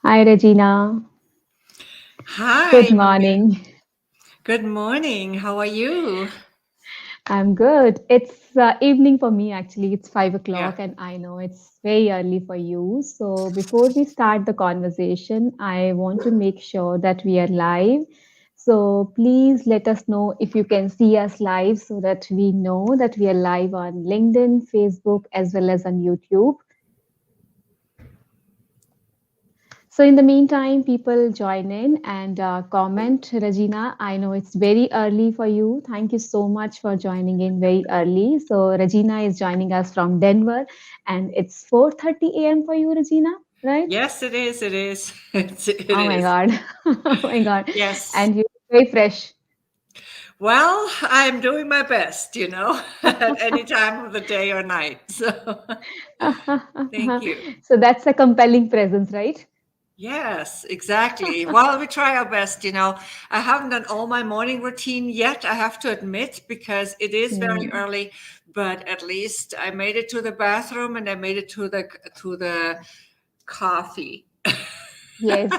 Hi, Regina. Good Hi, morning. good morning. How are you? I'm good. It's evening for me, actually. It's 5 o'clock, Yeah. and I know it's very early for you. So, before we start the conversation, I want to make sure that we are live. So, please let us know if you can see us live so that we know that we are live on LinkedIn, Facebook, as well as on YouTube. So, in the meantime, people join in and comment. Regina, I know it's very early for you. Thank you so much for joining in very early. So, Regina is joining us from Denver, and it's 4:30 a.m. for you, Regina, right? Yes, it is. It is. It Oh my is. God. Oh my God. Yes. And you're very fresh. Well, I'm doing my best, at any time of the day or night. So thank you. So, that's a compelling presence, right? Yes, exactly. Well, we try our best, I haven't done all my morning routine yet, I have to admit, because it is very Hmm. early, but at least I made it to the bathroom and I made it to the coffee. Yes.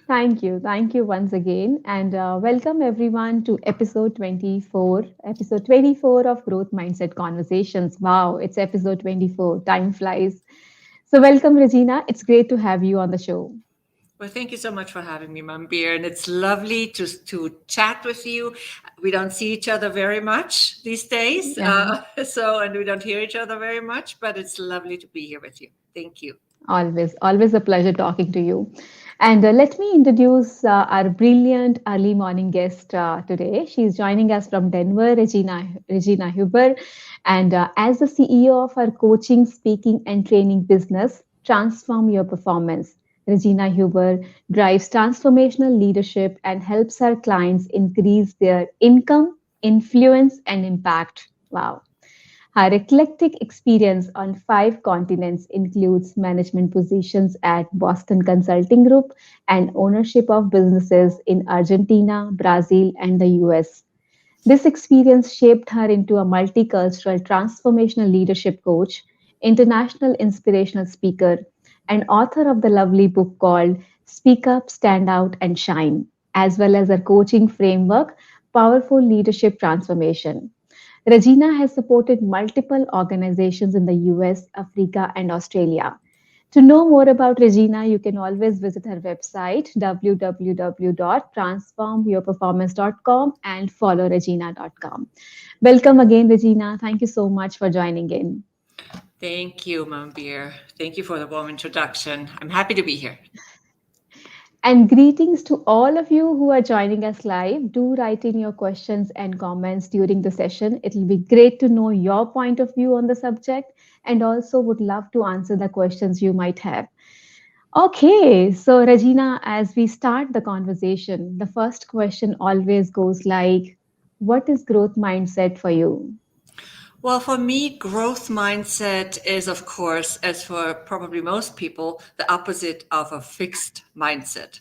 Thank you. Thank you once again. And welcome everyone to episode 24 of Growth Mindset Conversations. Wow, it's episode 24. Time flies. So, welcome, Regina. It's great to have you on the show. Well, thank you so much for having me, Mambir, and it's lovely to chat with you. We don't see each other very much these days, Yeah. and we don't hear each other very much, but it's lovely to be here with you. Thank you. Always, always a pleasure talking to you. And let me introduce our brilliant early morning guest today. She's joining us from Denver, Regina Huber. And as the CEO of our coaching, speaking, and training business, Transform Your Performance, Regina Huber drives transformational leadership and helps her clients increase their income, influence, and impact. Wow. Her eclectic experience on 5 continents includes management positions at Boston Consulting Group and ownership of businesses in Argentina, Brazil, and the US. This experience shaped her into a multicultural transformational leadership coach, international inspirational speaker, and author of the lovely book called Speak Up, Stand Out, and Shine, as well as her coaching framework, Powerful Leadership Transformation. Regina has supported multiple organizations in the US, Africa, and Australia. To know more about Regina, you can always visit her website www.transformyourperformance.com and follow regina.com. Welcome again, Regina. Thank you so much for joining in. Thank you, Mambir. Thank you for the warm introduction. I'm happy to be here. And greetings to all of you who are joining us live. Do write in your questions and comments during the session. It will be great to know your point of view on the subject and also would love to answer the questions you might have. Okay, so Regina, as we start the conversation, the first question always goes like, what is growth mindset for you? Well, for me, growth mindset is, of course, as for probably most people, the opposite of a fixed mindset.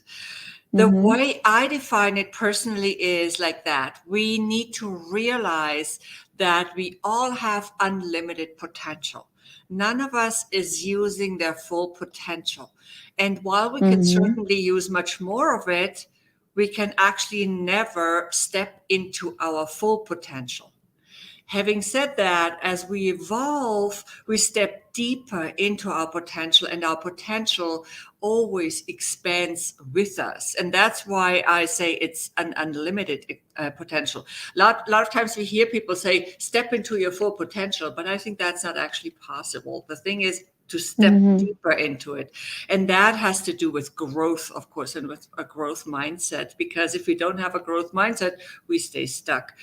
The Mm-hmm. way I define it personally is like that. We need to realize that we all have unlimited potential. None of us is using their full potential. And while we can Mm-hmm. certainly use much more of it, we can actually never step into our full potential. Having said that, as we evolve, we step deeper into our potential, and our potential always expands with us. And that's why I say it's an unlimited potential. A lot of times we hear people say, step into your full potential, but I think that's not actually possible. The thing is, to step Mm-hmm. deeper into it. And that has to do with growth, of course, and with a growth mindset. Because if we don't have a growth mindset, we stay stuck.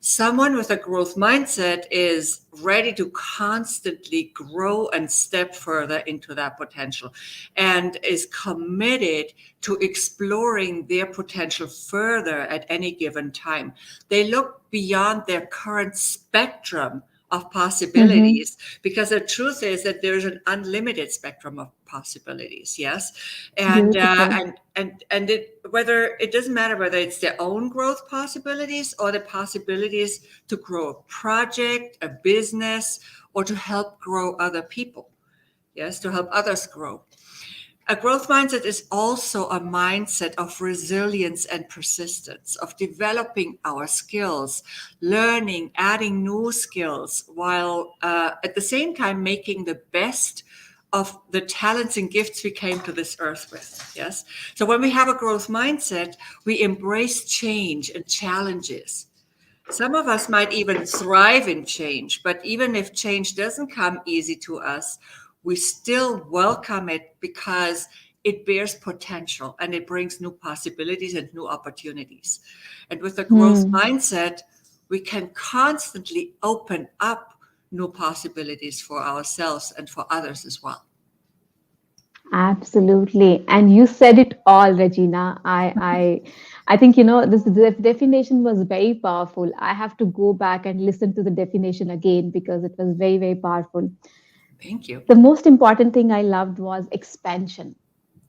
Someone with a growth mindset is ready to constantly grow and step further into that potential and is committed to exploring their potential further at any given time. They look beyond their current spectrum of Mm-hmm. possibilities, because the truth is that there's an unlimited spectrum of possibilities. Yes. and uh, Beautiful. and and whether it doesn't matter whether it's their own growth possibilities or the possibilities to grow a project, a business, or to help grow other people. Yes, to help others grow. A growth mindset is also a mindset of resilience and persistence, of developing our skills, learning, adding new skills, while at the same time making the best of the talents and gifts we came to this earth with. Yes. So when we have a growth mindset, we embrace change and challenges. Some of us might even thrive in change, but even if change doesn't come easy to us, we still welcome it because it bears potential and it brings new possibilities and new opportunities. And with a growth Hmm. mindset, we can constantly open up new possibilities for ourselves and for others as well. Absolutely. And you said it all, Regina. I think, this definition was very powerful. I have to go back and listen to the definition again because it was very, very powerful. Thank you. The most important thing I loved was expansion,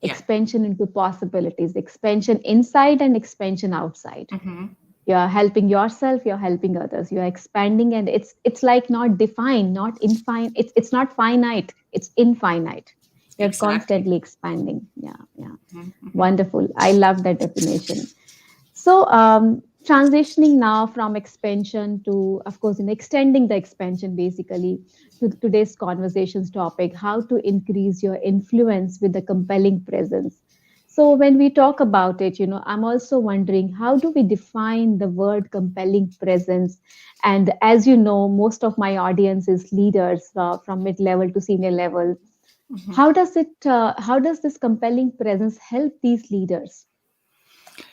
Yeah. expansion into possibilities, expansion inside and expansion outside. Hmm. You're helping yourself, you're helping others, you're expanding, and it's like not defined, not infinite, it's not finite, it's infinite. You're Exactly. constantly expanding. Yeah, yeah. Hmm. Wonderful. I love that definition. So, transitioning now from expansion to, of course, in extending the expansion basically to today's conversations topic, how to increase your influence with a compelling presence. So, when we talk about it, I'm also wondering how do we define the word compelling presence? And as you know, most of my audience is leaders from mid level to senior level. How does this compelling presence help these leaders?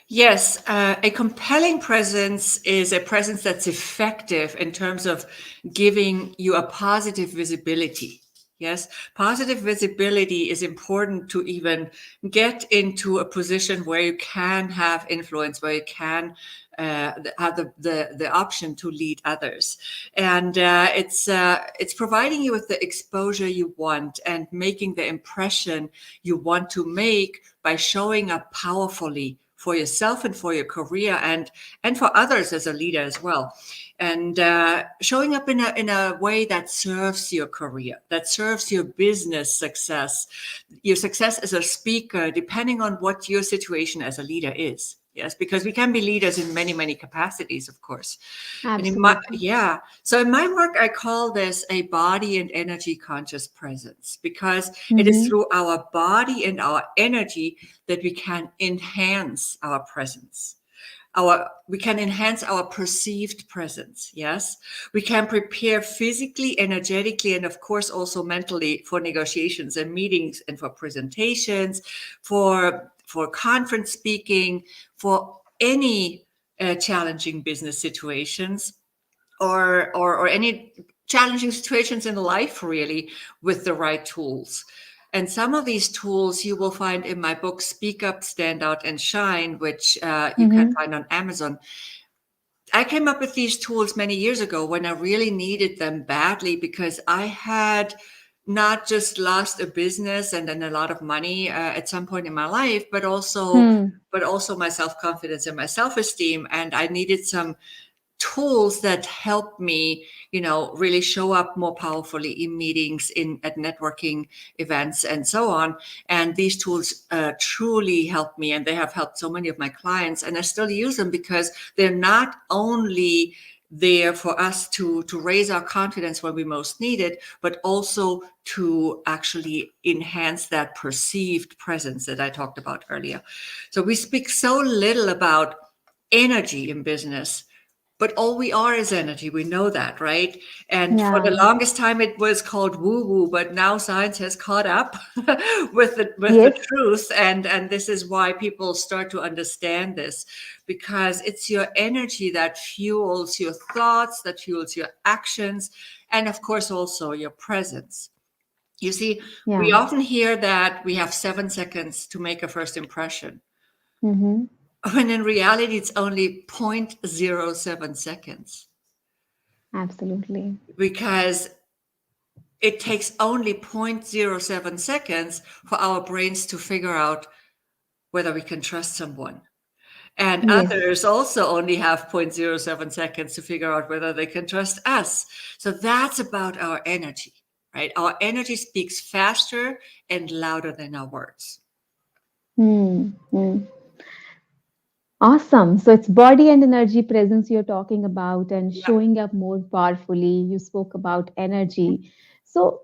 Yes, a compelling presence is a presence that's effective in terms of giving you a positive visibility. Yes, positive visibility is important to even get into a position where you can have influence, where you can have the option to lead others, and it's providing you with the exposure you want and making the impression you want to make by showing up powerfully for yourself and for your career and for others as a leader as well, and showing up in a way that serves your career, that serves your business success, your success as a speaker, depending on what your situation as a leader is. Yes, because we can be leaders in many capacities, of course. And in my, Absolutely. yeah, so in my work, I call this a body and energy conscious presence because it is Mm-hmm. through our body and our energy that we can enhance our presence. We can enhance our perceived presence. Yes, we can prepare physically, energetically, and of course also mentally for negotiations and meetings and for presentations, for conference speaking, for any challenging business situations or any challenging situations in life really, with the right tools. And some of these tools you will find in my book Speak Up, Stand Out, and Shine, which you can Mm-hmm. find on Amazon. I came up with these tools many years ago when I really needed them badly because I had not just lost a business and then a lot of money at some point in my life, Hmm. but also my self-confidence and my self-esteem, and I needed some tools that help me, really show up more powerfully in meetings, in at networking events, and so on. And these tools truly help me, and they have helped so many of my clients. And I still use them because they're not only there for us to raise our confidence when we most need it, but also to actually enhance that perceived presence that I talked about earlier. So we speak so little about energy in business, but all we are is energy. We know that, right? And for the Yeah. longest time, it was called woo woo, but now science has caught up with the Yes. truth, and this is why people start to understand this, because it's your energy that fuels your thoughts, that fuels your actions, and of course also your presence. You see, we Yeah. often hear that we have 7 seconds to make a first impression, Mm-hmm. when in reality it's only 0.07 seconds, Absolutely. because it takes only 0.07 seconds for our brains to figure out whether we can trust someone. And Yes. others also only have 0.07 seconds to figure out whether they can trust us. So that's about our energy. right? Our energy speaks faster and louder than our words. Hmm. Hmm. Awesome. So it's body and energy presence you're talking about and Yep. showing up more powerfully. You spoke about energy. So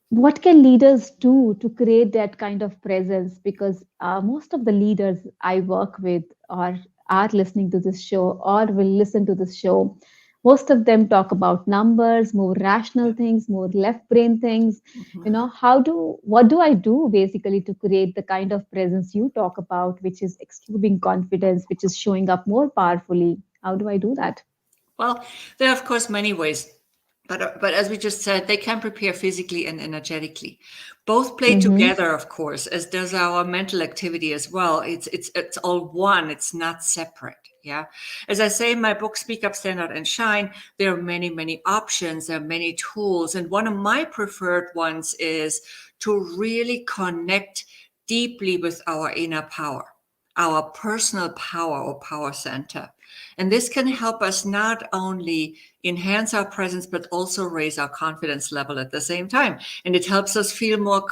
what can leaders do to create that kind of presence? Because most of the leaders I work with are listening to this show or will listen to this show. Most of them talk about numbers, more rational things, more left brain things. What do I do basically to create the kind of presence you talk about, which is exuding confidence, which is showing up more powerfully? How do I do that? Well, there are, of course, many ways. But as we just said, they can prepare physically and energetically. Both play Mm-hmm. together, of course, as does our mental activity as well. It's all one. It's not separate. Yeah. As I say in my book, Speak Up, Stand Out, and Shine, there are many, many options. There are many tools. And one of my preferred ones is to really connect deeply with our inner power, our personal power or power center. And this can help us not only enhance our presence, but also raise our confidence level at the same time. And it helps us feel more,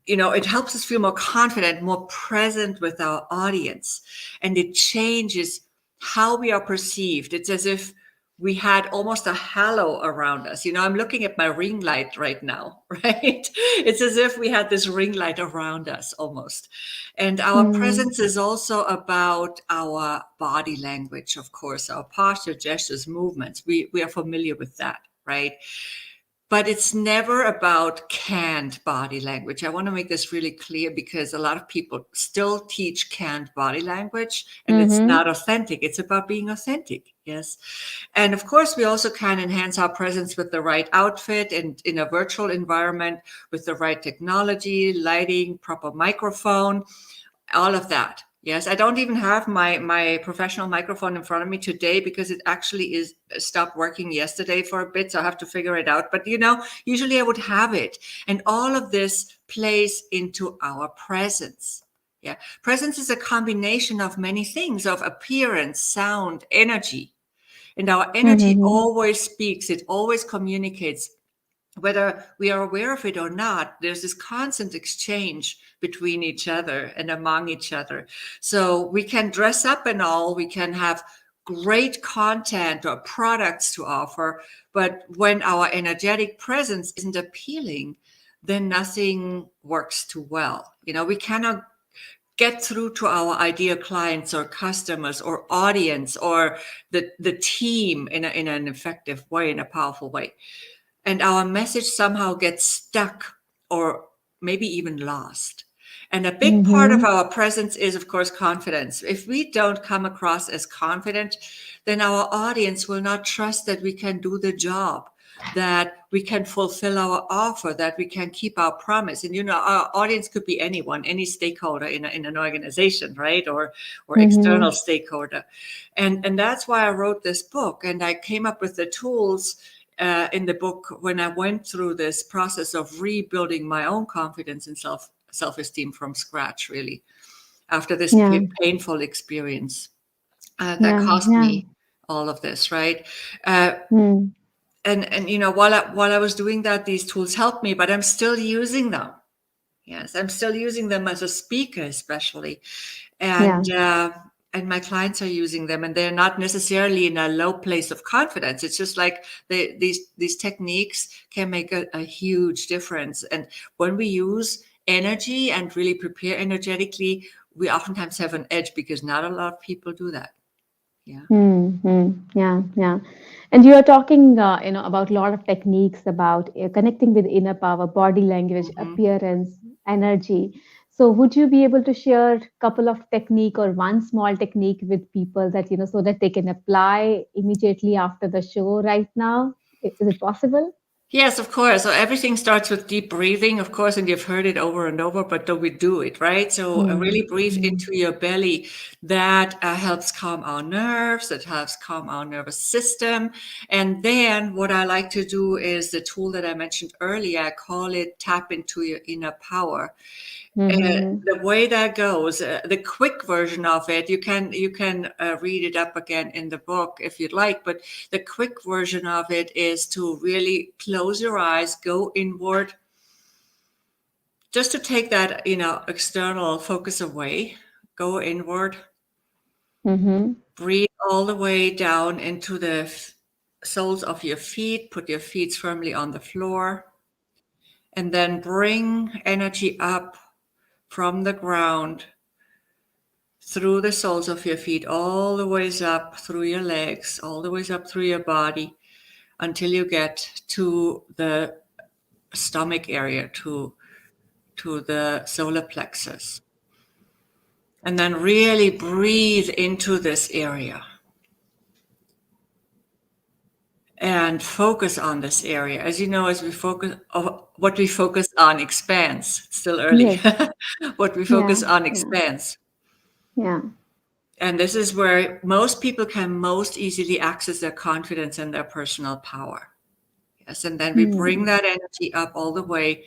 it helps us feel more confident, more present with our audience. And it changes how we are perceived. It's as if we had almost a halo around us. I'm looking at my ring light right now, right? It's as if we had this ring light around us almost. And our Mm-hmm. presence is also about our body language, of course, our posture, gestures, movements. We are familiar with that, right? But it's never about canned body language. I want to make this really clear because a lot of people still teach canned body language and it's Mm-hmm. not authentic. It's about being authentic. Yes. And of course, we also can enhance our presence with the right outfit and in a virtual environment with the right technology, lighting, proper microphone, all of that. Yes, I don't even have my professional microphone in front of me today because it actually is stopped working yesterday for a bit, so I have to figure it out. But usually I would have it, and all of this plays into our presence. Yeah, presence is a combination of many things, of appearance, sound, energy, and our energy Mm-hmm. always speaks. It always communicates whether we are aware of it or not. There's this constant exchange between each other and among each other. So we can dress up and all, we can have great content or products to offer, but when our energetic presence isn't appealing, then nothing works too well. We cannot get through to our ideal clients or customers or audience or the team in an effective way, in a powerful way, and our message somehow gets stuck or maybe even lost. And a big part of Mm-hmm. our presence is, of course, confidence. If we don't come across as confident, then our audience will not trust that we can do the job, that we can fulfill our offer, that we can keep our promise. And our audience could be anyone, any stakeholder in an organization, right? Or external Mm-hmm. stakeholder. And that's why I wrote this book. And I came up with the tools in the book when I went through this process of rebuilding my own confidence and self-esteem from scratch, really, after this Yeah. painful experience that Yeah. cost Yeah. me all of this, right? Uh, Mm. and while I was doing that, these tools helped me, but I'm still using them. Yes, I'm still using them as a speaker, especially, Yeah. and my clients are using them, and they're not necessarily in a low place of confidence. It's just like these techniques can make a huge difference. And when we use energy and really prepare energetically, we oftentimes have an edge because not a lot of people do that. Yeah. Mm-hmm. Yeah. Yeah. And you are talking, about a lot of techniques about connecting with inner power, body language, Mhm. appearance, energy. So, would you be able to share a couple of technique or one small technique with people that so that they can apply immediately after the show right now? Is it possible? Yes, of course. So everything starts with deep breathing, of course, and you've heard it over and over, but do we do it, right? So really breathe Mm-hmm. into your belly. That helps calm our nerves, it helps calm our nervous system. And then what I like to do is the tool that I mentioned earlier, I call it tap into your inner power. Mm-hmm. The way that goes, the quick version of it, you can read it up again in the book if you'd like. But the quick version of it is to really close close your eyes, go inward, just to take that, external focus away. Go inward, Mm-hmm. breathe all the way down into the soles of your feet, put your feet firmly on the floor, and then bring energy up from the ground through the soles of your feet, all the ways up through your legs, all the ways up through your body until you get to the stomach area, to the solar plexus. And then really breathe into this area and focus on this area. As you know, as we focus, what we focus on expands. It's still early. Yes. What we Yeah. focus on Yeah. expands. Yeah. And this is where most people can most easily access their confidence and their personal power. Yes. And then we bring Hmm. that energy up all the way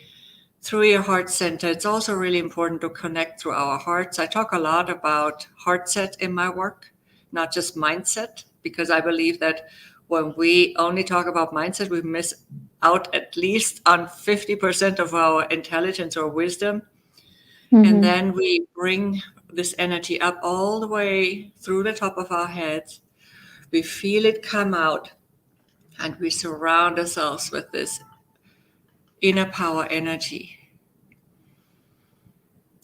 through your heart center. It's also really important to connect through our hearts. I talk a lot about heart set in my work, not just mindset, because I believe that when we only talk about mindset, we miss out at least on 50% of our intelligence or wisdom. And Mm-hmm. then we bring this energy up all the way through the top of our heads. We feel it come out, and we surround ourselves with this inner power energy.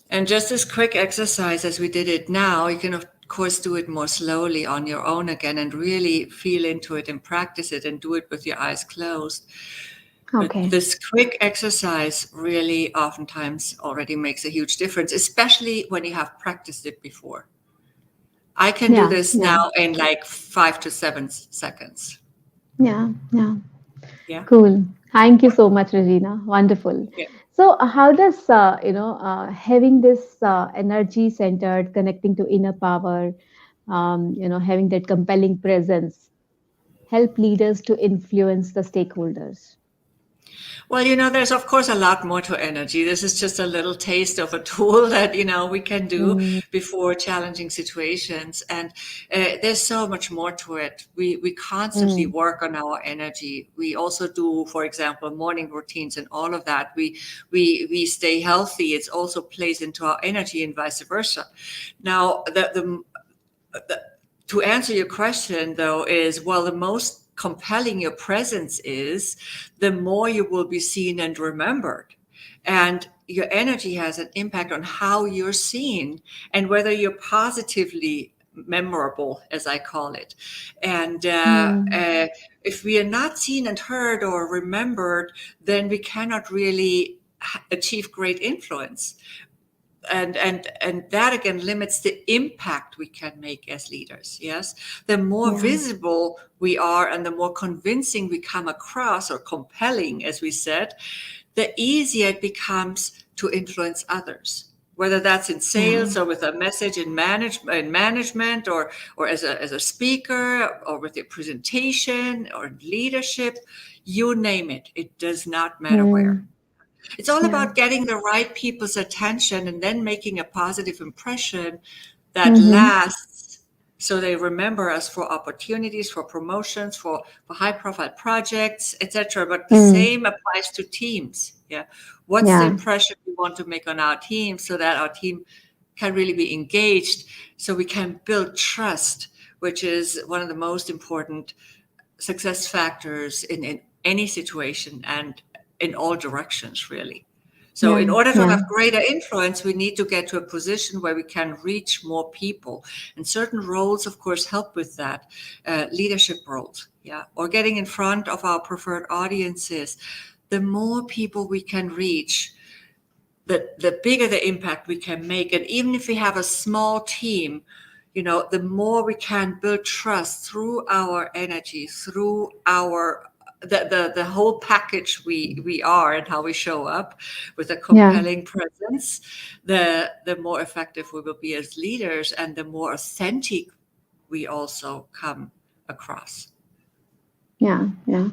And just this quick exercise as we did it now, you can of course do it more slowly on your own again and really feel into it and practice it and do it with your eyes closed. But Okay. this quick exercise really oftentimes already makes a huge difference, especially when you have practiced it before. I can do Yeah. this Yeah. now in like 5 to 7 seconds. Yeah. Yeah. Yeah. Cool. Thank you so much, Regina. Wonderful. Yeah. So, how does having this energy centered, connecting to inner power, having that compelling presence, help leaders to influence the stakeholders? Well, there's of course a lot more to energy. This is just a little taste of a tool that, we can do Mm, before challenging situations. And there's so much more to it. We constantly mm, work on our energy. We also do, for example, morning routines and all of that. We stay healthy. It also plays into our energy and vice versa. Now, to answer your question though is, well, the most compelling your presence is, the more you will be seen and remembered, and your energy has an impact on how you're seen and whether you're positively memorable, as I call it. And mm, if we are not seen and heard or remembered, then we cannot really achieve great influence, and that again limits the impact we can make as leaders. Yes, the more yeah, visible we are and the more convincing we come across, or compelling as we said, the easier it becomes to influence others, whether that's in yeah, sales or with a message in management, or as a speaker, or with your presentation or leadership. You name it, it does not matter where. mm, It's all yeah, about getting the right people's attention and then making a positive impression that mm-hmm, lasts, so they remember us for opportunities, for promotions, for high profile projects, etc. But the mm, same applies to teams. Yeah. What's the yeah, impression we want to make on our team so that our team can really be engaged, so we can build trust, which is one of the most important success factors in any situation and in all directions, really. So, yeah, in order to yeah, have greater influence, we need to get to a position where we can reach more people. And certain roles, of course, help with that. Leadership roles, yeah, or getting in front of our preferred audiences. The more people we can reach, the bigger the impact we can make. And even if we have a small team, the more we can build trust through our energy, through our the whole package we are and how we show up with a yeah, compelling presence, the more effective we will be as leaders, and the more authentic we also come across. yeah, yeah.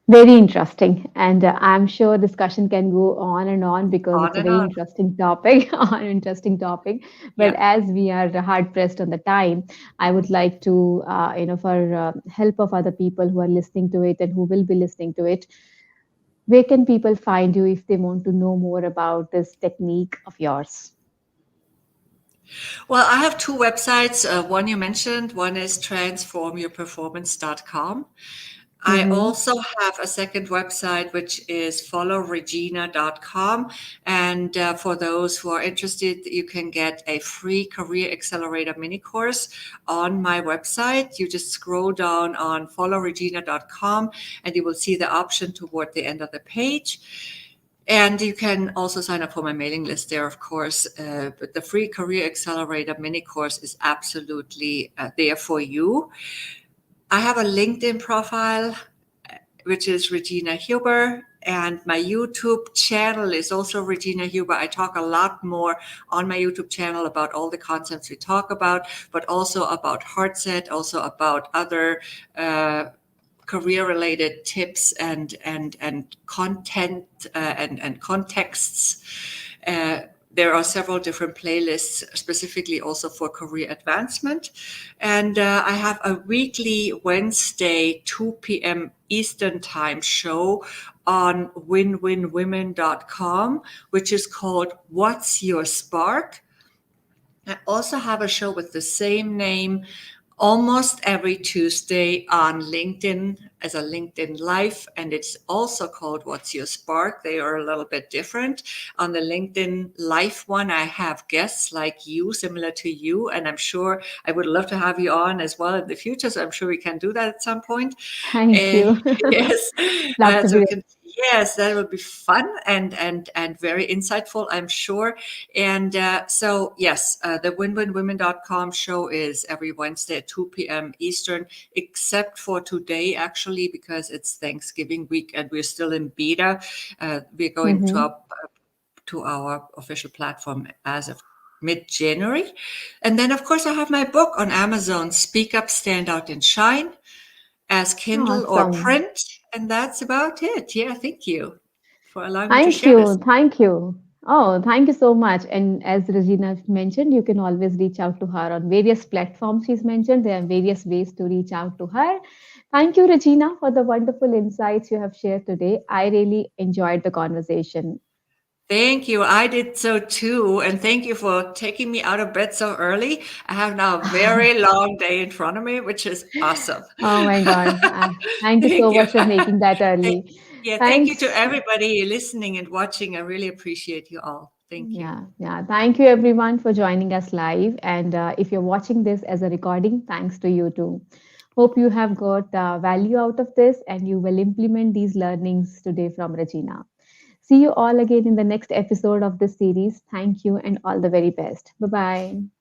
Very interesting. And I'm sure discussion can go on and on because On it's a and very on. interesting topic, an interesting topic. But Yeah. as we are hard pressed on the time, I would like to, for help of other people who are listening to it and who will be listening to it, Where can people find you if they want to know more about this technique of yours? Well, I have two websites. One you mentioned, one is transformyourperformance.com. I Mm-hmm. also have a second website, which is followregina.com. And for those who are interested, you can get a free Career Accelerator mini course on my website. You just scroll down on followregina.com and you will see the option toward the end of the page. And you can also sign up for my mailing list there, of course. But the free Career Accelerator mini course is absolutely there for you. I have a LinkedIn profile, which is Regina Huber. And my YouTube channel is also Regina Huber. I talk a lot more on my YouTube channel about all the concepts we talk about, but also about Heartset, also about other career related tips and content and contexts. Uh, there are several different playlists specifically also for career advancement. And I have a weekly Wednesday, 2 p.m. Eastern Time show on winwinwomen.com, which is called What's Your Spark? I also have a show with the same name almost every Tuesday on LinkedIn as a LinkedIn Live, and it's also called What's Your Spark? They are a little bit different. On the LinkedIn Live one, I have guests like you, similar to you, and I'm sure I would love to have you on as well in the future. So I'm sure we can do that at some point. Thank Uh, you. yes, Love to so be. we can. Yes, that would be fun and very insightful, I'm sure. And so, yes, the winwinwomen.com show is every Wednesday at 2 p.m. Eastern, except for today, actually, because it's Thanksgiving week and we're still in beta. We're going Mhm. to our official platform as of mid-January. And then, of course, I have my book on Amazon, Speak Up, Stand Out, and Shine, as Kindle or Awesome. print. And that's about it. Yeah, thank you for allowing me to Thank share this. you. Thank you. Oh, thank you so much. And as Regina mentioned, you can always reach out to her on various platforms she's mentioned. There are various ways to reach out to her. Thank you, Regina, for the wonderful insights you have shared today. I really enjoyed the conversation. Thank you. I did so too. And thank you for taking me out of bed so early. I have now a very long day in front of me, which is awesome. Oh my God. Thank you so Thank you. much for making that early. Yeah, thank you to Thanks. everybody listening and watching. I really appreciate you all. Thank you. Yeah. Thank you everyone for joining us live. And if you're watching this as a recording, thanks to you too. Hope you have got value out of this and you will implement these learnings today from Regina. See you all again in the next episode of this series. Thank you and all the very best. Bye bye.